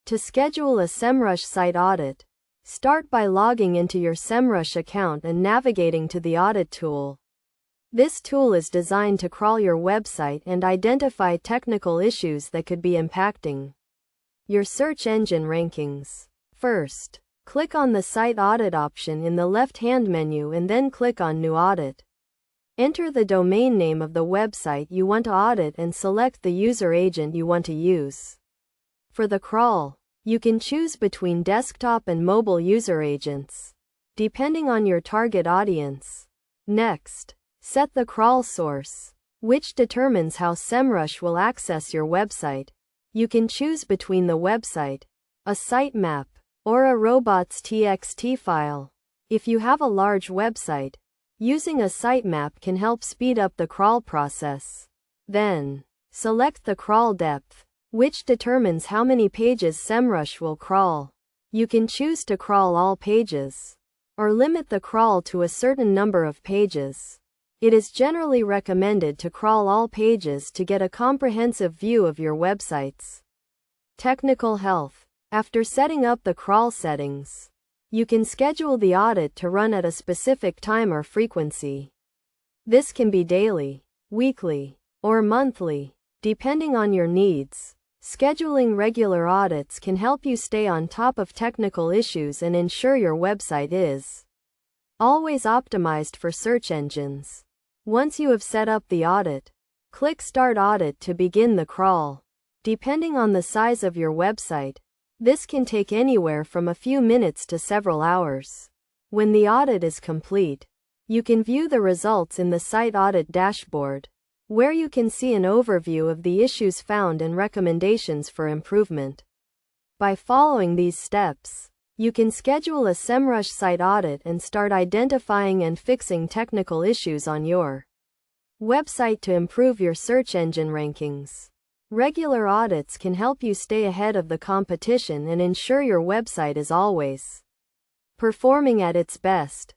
To schedule a Semrush site audit, start by logging into your Semrush account and navigating to the Audit tool. This tool is designed to crawl your website and identify technical issues that could be impacting your search engine rankings. First, click on the Site Audit option in the left-hand menu and then click on New Audit. Enter the domain name of the website you want to audit and select the user agent you want to use. For the crawl, you can choose between desktop and mobile user agents, depending on your target audience. Next, set the crawl source, which determines how Semrush will access your website. You can choose between the website, a sitemap, or a robots.txt file. If you have a large website, using a sitemap can help speed up the crawl process. Then, select the crawl depth, which determines how many pages Semrush will crawl. You can choose to crawl all pages, or limit the crawl to a certain number of pages. It is generally recommended to crawl all pages to get a comprehensive view of your website's technical health. After setting up the crawl settings, you can schedule the audit to run at a specific time or frequency. This can be daily, weekly, or monthly, depending on your needs. Scheduling regular audits can help you stay on top of technical issues and ensure your website is always optimized for search engines. Once you have set up the audit, click Start Audit to begin the crawl. Depending on the size of your website, this can take anywhere from a few minutes to several hours. When the audit is complete, you can view the results in the Site Audit dashboard, where you can see an overview of the issues found and recommendations for improvement. By following these steps, you can schedule a Semrush site audit and start identifying and fixing technical issues on your website to improve your search engine rankings. Regular audits can help you stay ahead of the competition and ensure your website is always performing at its best.